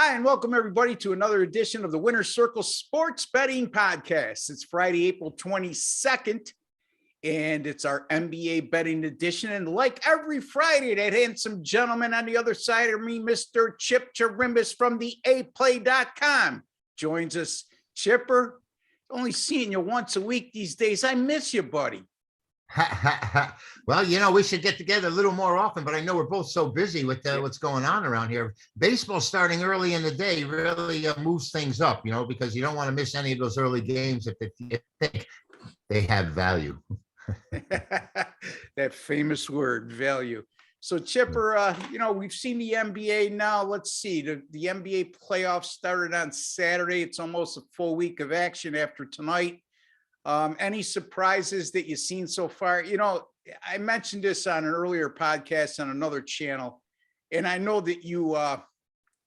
Hi, and welcome everybody to another edition of the Winner's Circle Sports Betting Podcast. It's Friday, April 22nd, and it's our NBA betting edition. And like every Friday, that handsome gentleman on the other side of me, Mr. Chip Chirimbus from the aplay.com, joins us. Chipper, only seeing you once a week these days. I miss you, buddy. Well, we should get together a little more often, but I know we're both so busy with what's going on around here. Baseball starting early in the day really moves things up, because you don't want to miss any of those early games if you think they have value. That famous word, value. So Chipper, we've seen the NBA now. Let's see, the NBA playoffs started on Saturday. It's almost a full week of action after tonight. Any surprises that you've seen so far? I mentioned this on an earlier podcast on another channel, and I know that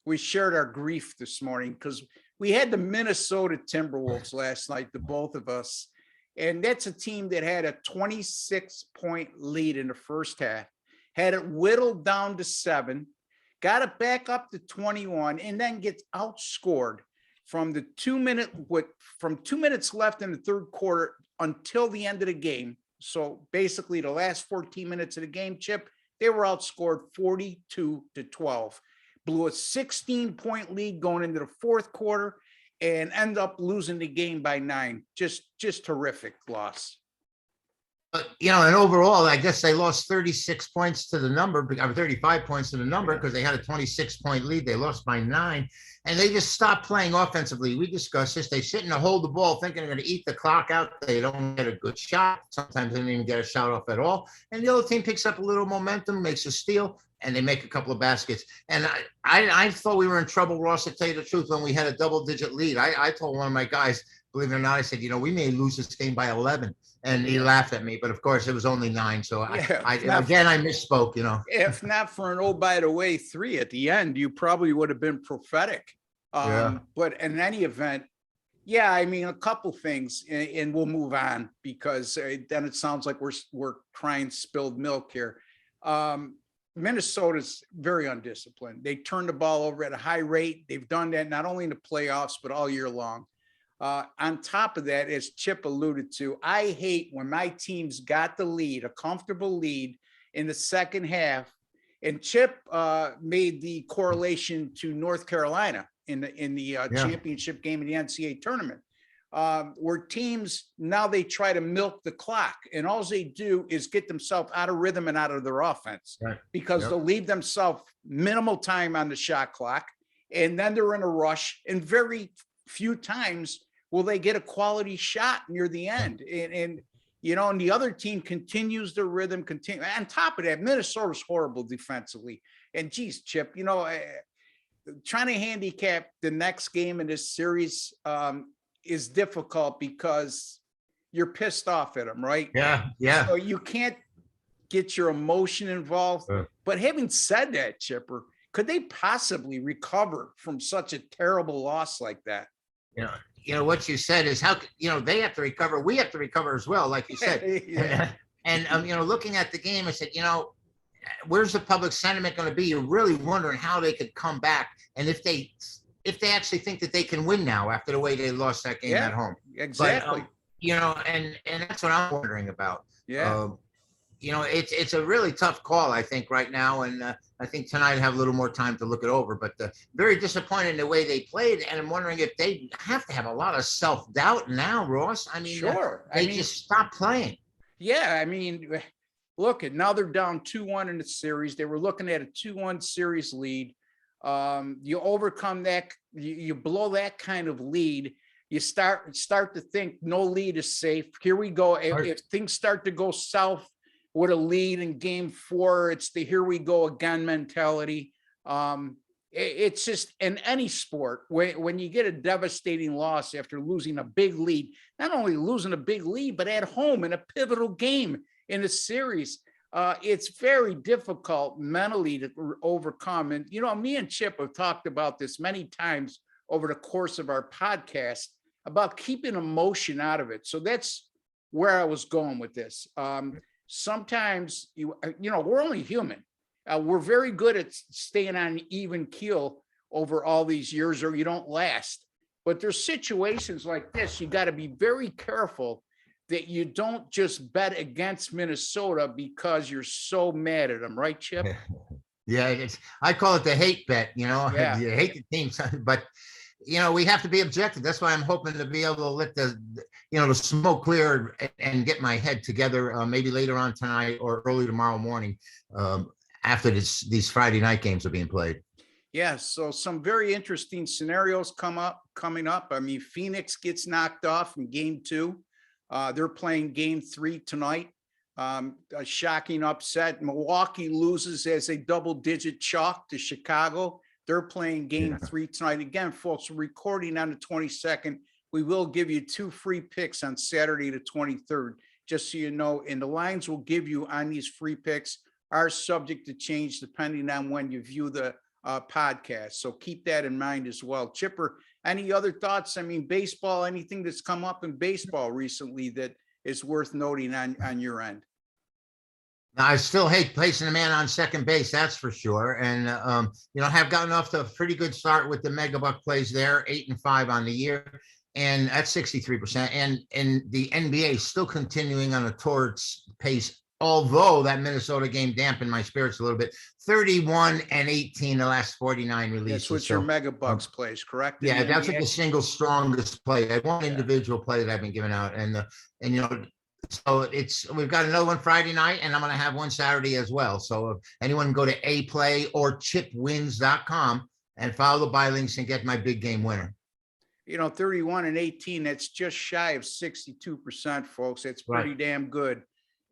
we shared our grief this morning because we had the Minnesota Timberwolves last night, the both of us, and that's a team that had a 26-point lead in the first half, had it whittled down to 7, got it back up to 21, and then gets outscored from 2 minutes left in the third quarter until the end of the game. So basically the last 14 minutes of the game, Chip, they were outscored 42-12, blew a 16-point lead going into the fourth quarter and end up losing the game by 9. Just terrific loss. But, and overall, I guess they lost 36 points to the number, or 35 points to the number, because they had a 26-point lead. They lost by 9, and they just stopped playing offensively. We discussed this. They sit and hold the ball thinking they're going to eat the clock out. They don't get a good shot. Sometimes they don't even get a shot off at all. And the other team picks up a little momentum, makes a steal, and they make a couple of baskets. And I thought we were in trouble, Ross, to tell you the truth, when we had a double-digit lead. I told one of my guys, believe it or not, I said, we may lose this game by 11. And he laughed at me, but of course it was only 9. So I misspoke, If not for an, oh, by the way, 3 at the end, you probably would have been prophetic. But in any event, a couple things, and we'll move on because then it sounds like we're crying spilled milk here. Minnesota's very undisciplined. They turn the ball over at a high rate. They've done that not only in the playoffs, but all year long. On top of that, as Chip alluded to, I hate when my team's got the lead, a comfortable lead in the second half. And Chip made the correlation to North Carolina in the championship game in the NCAA tournament, where teams now they try to milk the clock, and all they do is get themselves out of rhythm and out of their offense, because they'll leave themselves minimal time on the shot clock, and then they're in a rush, and very few times will they get a quality shot near the end. And the other team continues their rhythm, on top of that, Minnesota's horrible defensively. And geez, Chip, trying to handicap the next game in this series is difficult because you're pissed off at them, right? Yeah. So you can't get your emotion involved. But having said that, Chipper, could they possibly recover from such a terrible loss like that? What you said is how, they have to recover. We have to recover as well, like you said. And looking at the game, I said, where's the public sentiment going to be? You're really wondering how they could come back. And if they actually think that they can win now after the way they lost that game at home. Exactly. But, and that's what I'm wondering about. It's a really tough call, I think, right now. And I think tonight I have a little more time to look it over, but very disappointed in the way they played. And I'm wondering if they have to have a lot of self-doubt now, Ross. I mean, they just stopped playing. Yeah. Look, now they're down 2-1 in the series. They were looking at a 2-1 series lead. You overcome that, you blow that kind of lead. You start to think no lead is safe. Here we go. If things start to go south with a lead in game 4, it's the here we go again mentality. It's just in any sport, when you get a devastating loss after losing a big lead, not only losing a big lead, but at home in a pivotal game in a series, it's very difficult mentally to overcome. And, me and Chip have talked about this many times over the course of our podcast about keeping emotion out of it. So that's where I was going with this. Sometimes, we're only human. We're very good at staying on an even keel over all these years or you don't last. But there's situations like this, you got to be very careful that you don't just bet against Minnesota because you're so mad at them, right, Chip? Yeah, I call it the hate bet, Yeah. you hate the team, but we have to be objective. That's why I'm hoping to be able to let the smoke clear and get my head together maybe later on tonight or early tomorrow morning after these Friday night games are being played. Yeah, so some very interesting scenarios coming up. I mean, Phoenix gets knocked off in game 2. They're playing game 3 tonight. A shocking upset. Milwaukee loses as a double-digit chalk to Chicago. They're playing game 3 tonight. Again, folks, we're recording on the 22nd. We will give you 2 free picks on Saturday, the 23rd, just so you know. And the lines we'll give you on these free picks are subject to change depending on when you view the podcast. So keep that in mind as well. Chipper, any other thoughts? I mean, baseball, anything that's come up in baseball recently that is worth noting on your end? Now, I still hate placing a man on second base, that's for sure. And, have gotten off to a pretty good start with the mega buck plays there, 8-5 on the year. And that's 63%. And the NBA still continuing on a towards pace, although that Minnesota game dampened my spirits a little bit. 31-18, the last 49 releases. That's what your mega bucks plays, correct? Yeah, that's like the single strongest play. I one Yeah. individual play that I've been giving out. So we've got another one Friday night, and I'm going to have one Saturday as well. So if anyone can go to aplay or chipwins.com and follow the buy links and get my big game winner. 31-18, that's just shy of 62%, folks. That's pretty damn good.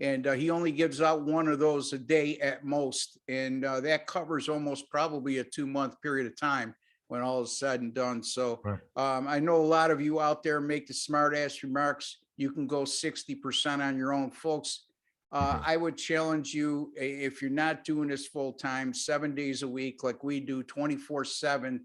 And he only gives out one of those a day at most. And that covers almost probably a 2-month period of time when all is said and done. So I know a lot of you out there make the smart ass remarks. You can go 60% on your own, folks. I would challenge you, if you're not doing this full time, 7 days a week, like we do 24/7,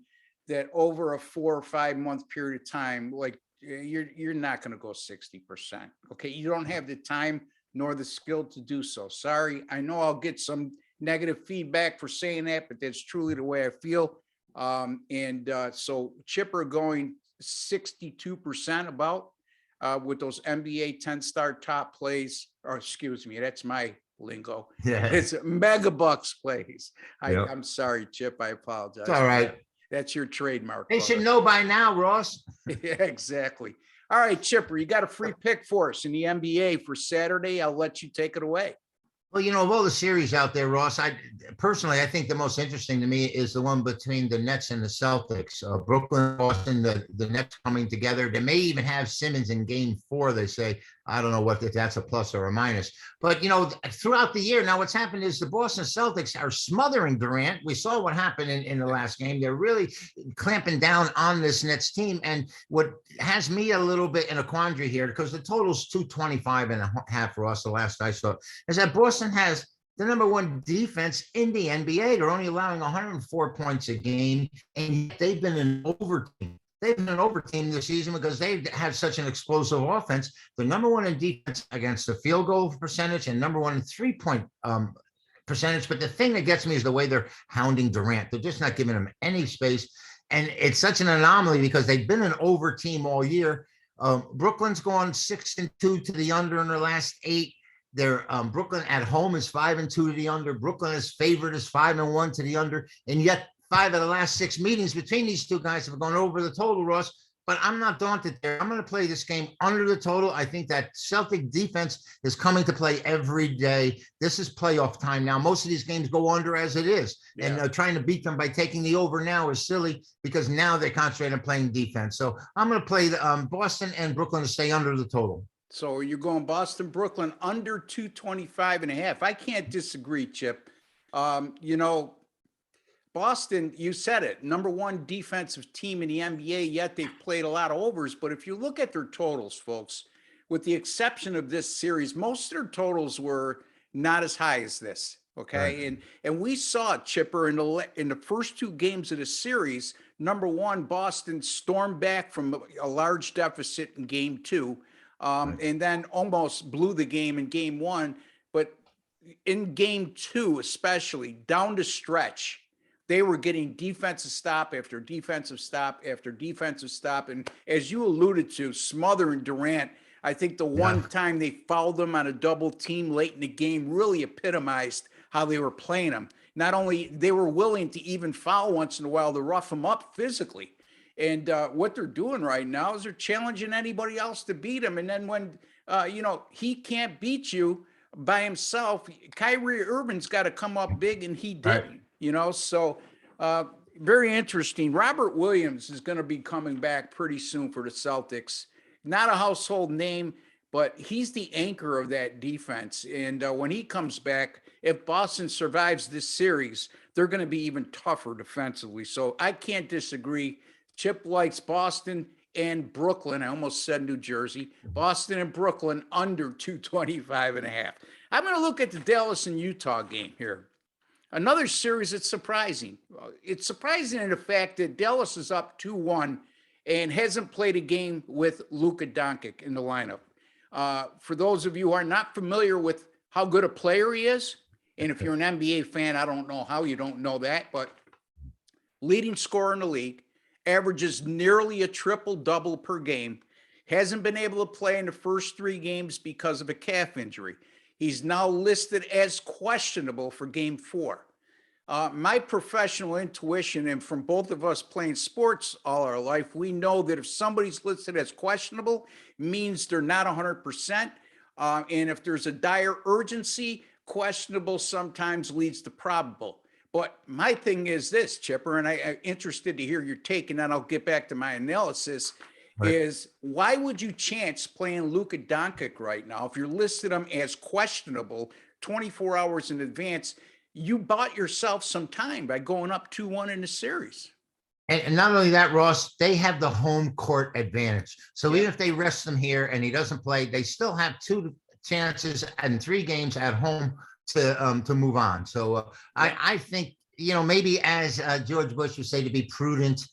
that over a 4 or 5 month period of time, like you're not going to go 60%. Okay. You don't have the time nor the skill to do so. Sorry. I know I'll get some negative feedback for saying that, but that's truly the way I feel. So Chipper going 62% about with those NBA 10-star top plays, or excuse me, that's my lingo. Yeah. It's mega bucks plays. I'm sorry, Chip. I apologize. It's all right. That's your trademark. They should know by now, Ross. Yeah, exactly. All right, Chipper, you got a free pick for us in the NBA for Saturday. I'll let you take it away. Well, of all the series out there, Ross, I think the most interesting to me is the one between the Nets and the Celtics. Brooklyn, Boston, the Nets coming together. They may even have Simmons in game 4, they say. I don't know if that's a plus or a minus. But, throughout the year, now what's happened is the Boston Celtics are smothering Durant. We saw what happened in the last game. They're really clamping down on this Nets team. And what has me a little bit in a quandary here, because the total's 225.5 for us, the last I saw, is that Boston has the number 1 defense in the NBA. They're only allowing 104 points a game, and they've been an overteam. They've been an overteam this season because they have such an explosive offense. They're number 1 in defense against the field goal percentage and number 1 in 3-point percentage. But the thing that gets me is the way they're hounding Durant. They're just not giving him any space. And it's such an anomaly because they've been an over team all year. Brooklyn's gone 6-2 to the under in their last 8. They're Brooklyn at home is 5-2 to the under. Brooklyn is favored is 5-1 to the under. And yet 5 of the last 6 meetings between these two guys have gone over the total, Ross. But I'm not daunted there. I'm going to play this game under the total. I think that Celtic defense is coming to play every day. This is playoff time now. Most of these games go under as it is. Yeah. And trying to beat them by taking the over now is silly because now they concentrate on playing defense. So I'm going to play Boston and Brooklyn to stay under the total. So you're going Boston, Brooklyn under 225.5. I can't disagree, Chip. Boston, you said it, number 1 defensive team in the NBA, yet they've played a lot of overs. But if you look at their totals, folks, with the exception of this series, most of their totals were not as high as this. Okay. Right. And we saw Chipper in the first 2 games of the series. Number 1, Boston stormed back from a large deficit in game 2. And then almost blew the game in game 1. But in game 2, especially down the stretch, they were getting defensive stop after defensive stop after defensive stop. And as you alluded to, smothering Durant, I think the one time they fouled them on a double team late in the game really epitomized how they were playing them. Not only they were willing to even foul once in a while to rough them up physically. And what they're doing right now is they're challenging anybody else to beat them. And then when, he can't beat you by himself, Kyrie Irving's got to come up big, and he didn't, So very interesting. Robert Williams is going to be coming back pretty soon for the Celtics. Not a household name, but he's the anchor of that defense. And when he comes back, if Boston survives this series, they're going to be even tougher defensively. So I can't disagree. Chip likes Boston and Brooklyn. I almost said New Jersey. Boston and Brooklyn under 225.5. I'm going to look at the Dallas and Utah game here. Another series that's surprising. It's surprising in the fact that Dallas is up 2-1 and hasn't played a game with Luka Doncic in the lineup. For those of you who are not familiar with how good a player he is, and if you're an NBA fan, I don't know how you don't know that, but leading scorer in the league, averages nearly a triple-double per game, hasn't been able to play in the first 3 games because of a calf injury. He's now listed as questionable for game 4. My professional intuition, and from both of us playing sports all our life, we know that if somebody's listed as questionable, means they're not 100%. And if there's a dire urgency, questionable sometimes leads to probable. But my thing is this, Chipper, and I'm interested to hear your take, and then I'll get back to my analysis, is why would you chance playing Luka Doncic right now? If you're listed him as questionable 24 hours in advance, you bought yourself some time by going up 2-1 in the series. And not only that, Ross, they have the home court advantage. So even if they rest him here and he doesn't play, they still have 2 chances and 3 games at home to move on. So I think, maybe as George Bush would say, to be prudent,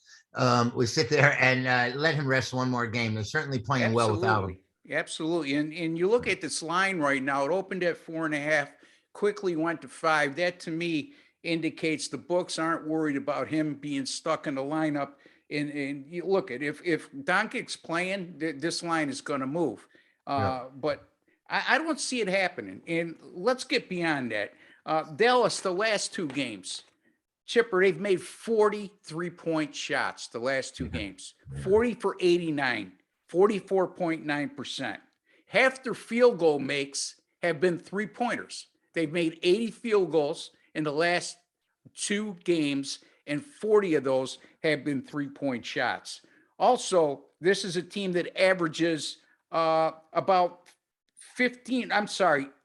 we sit there and let him rest one more game. They're certainly playing well without him. Absolutely. And you look at this line right now, it opened at 4.5, quickly went to 5. That to me indicates the books aren't worried about him being stuck in the lineup. And you look at if Doncic's playing, this line is going to move. But I don't see it happening. And let's get beyond that. Dallas, the last 2 games, Chipper, they've made 43-point shots the last 2 games, 40 for 89, 44.9%. Half their field goal makes have been 3-pointers. They've made 80 field goals in the last 2 games, and 40 of those have been 3-point shots. Also, this is a team that averages about 15,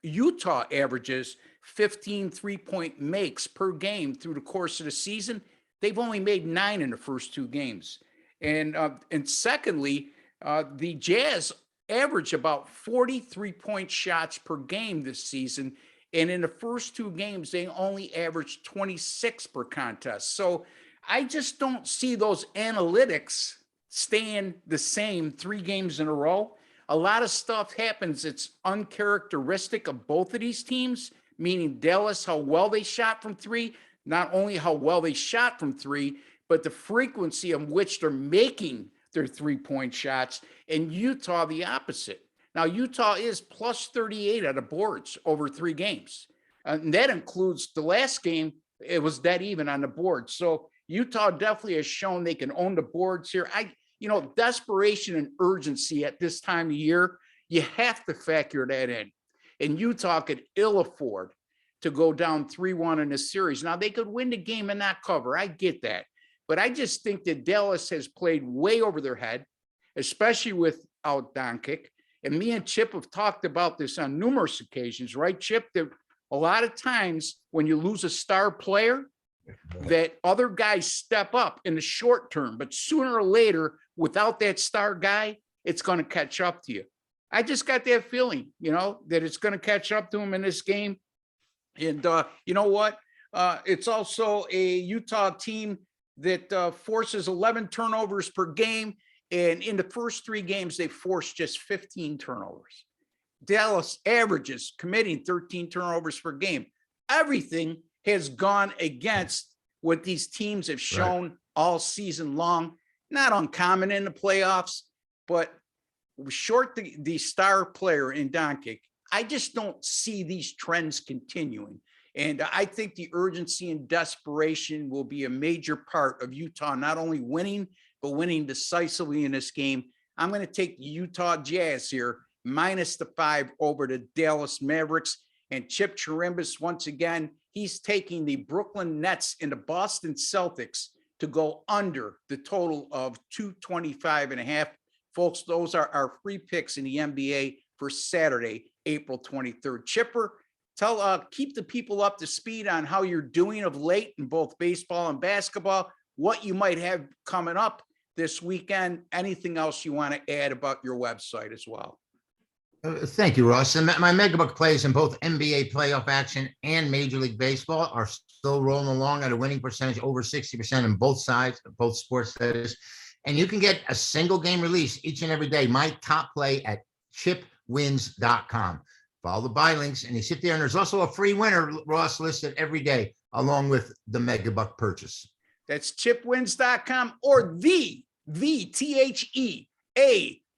Utah averages 15 3-point makes per game through the course of the season. They've only made 9 in the first 2 games. And secondly, the Jazz average about 43-point shots per game this season. And in the first 2 games, they only averaged 26 per contest. So I just don't see those analytics staying the same 3 games in a row. A lot of stuff happens. It's uncharacteristic of both of these teams, meaning Dallas, how well they shot from 3, not only how well they shot from 3, but the frequency in which they're making their 3-point shots, and Utah the opposite. Now, Utah is plus 38 on the boards over 3 games. And that includes the last game, it was dead even on the board. So Utah definitely has shown they can own the boards here. Desperation and urgency at this time of year, you have to factor that in. And Utah could ill afford to go down 3-1 in this series. Now, they could win the game and not cover. I get that. But I just think that Dallas has played way over their head, especially without Doncic. And me and Chip have talked about this on numerous occasions, right, Chip? That a lot of times when you lose a star player, that other guys step up in the short term, but sooner or later, without that star guy, it's going to catch up to you. I just got that feeling, that it's going to catch up to him in this game. And you know what? It's also a Utah team that forces 11 turnovers per game. And in the first 3 games, they forced just 15 turnovers. Dallas averages committing 13 turnovers per game. Everything has gone against what these teams have shown all season long. Not uncommon in the playoffs, but short the star player in Doncic, I just don't see these trends continuing. And I think the urgency and desperation will be a major part of Utah, not only winning, but winning decisively in this game. I'm going to take the Utah Jazz here, -5 over the Dallas Mavericks. And Chip Chirimbus, once again, he's taking the Brooklyn Nets and the Boston Celtics to go under the total of 225.5. Folks, those are our free picks in the NBA for Saturday, April 23rd. Chipper, keep the people up to speed on how you're doing of late in both baseball and basketball, what you might have coming up this weekend, anything else you want to add about your website as well. Thank you, Ross. And my megabuck plays in both NBA playoff action and Major League Baseball are still rolling along at a winning percentage over 60% in both sides, both sports, that is. And you can get a single game release each and every day. My top play at chipwins.com. Follow the buy links and you sit there, and there's also a free winner, Ross, listed every day along with the megabuck purchase. That's chipwins.com or the THEA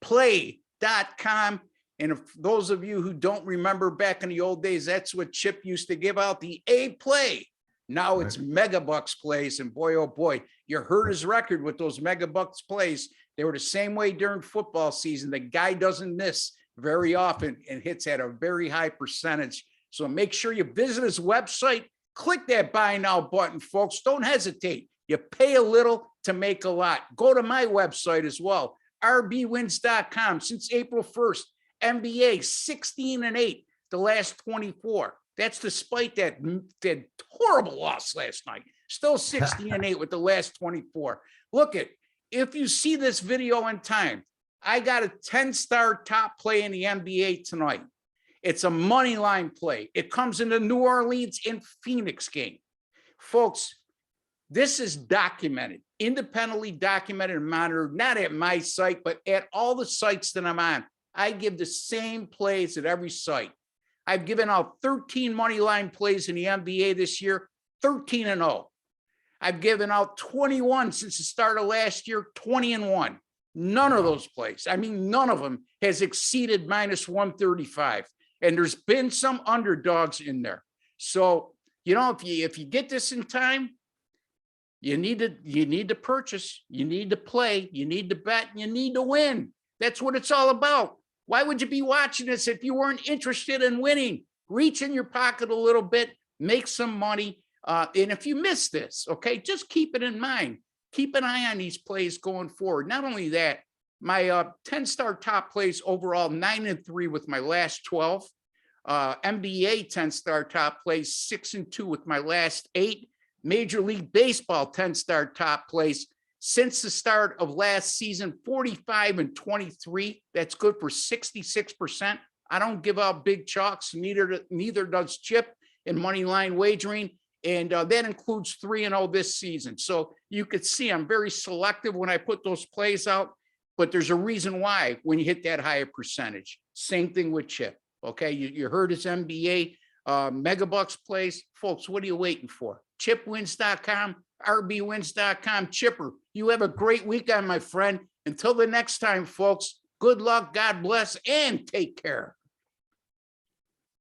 play.com. And if those of you who don't remember back in the old days, that's what Chip used to give out, the A play. Now it's megabucks plays. And boy, oh boy, you heard his record with those megabucks plays. They were the same way during football season. The guy doesn't miss very often and hits at a very high percentage. So make sure you visit his website, click that buy now button, folks. Don't hesitate. You pay a little to make a lot. Go to my website as well, rbwins.com. Since April 1st, NBA 16-8, the last 24. That's despite that horrible loss last night. Still 16-8 with the last 24. Look at, if you see this video in time, I got a 10-star top play in the NBA tonight. It's a money line play. It comes in the New Orleans and Phoenix game. Folks, this is documented, independently documented and monitored, not at my site, but at all the sites that I'm on. I give the same plays at every site. I've given out 13 money line plays in the NBA this year, 13-0. I've given out 21 since the start of last year, 20-1. None of those plays, I mean, none of them has exceeded -135. And there's been some underdogs in there. So, you know, if you get this in time, you need to purchase, you need to play, you need to bet, you need to win. That's what it's all about. Why would you be watching this if you weren't interested in winning? Reach in your pocket a little bit, make some money. And if you miss this, okay, just keep it in mind. Keep an eye on these plays going forward. Not only that, my 10-star top plays overall 9-3 with my last 12. NBA 10-star top plays 6-2 with my last 8. Major League Baseball 10-star top plays since the start of last season, 45-23. That's good for 66%. I don't give out big chalks. Neither does Chip in money line wagering. And that includes 3-0 this season. So you could see I'm very selective when I put those plays out, but there's a reason why when you hit that higher percentage. Same thing with Chip. Okay, you heard his NBA megabucks plays. Folks, what are you waiting for? Chipwins.com, rbwins.com. Chipper, you have a great weekend, my friend. Until the next time, folks, good luck, God bless, and take care.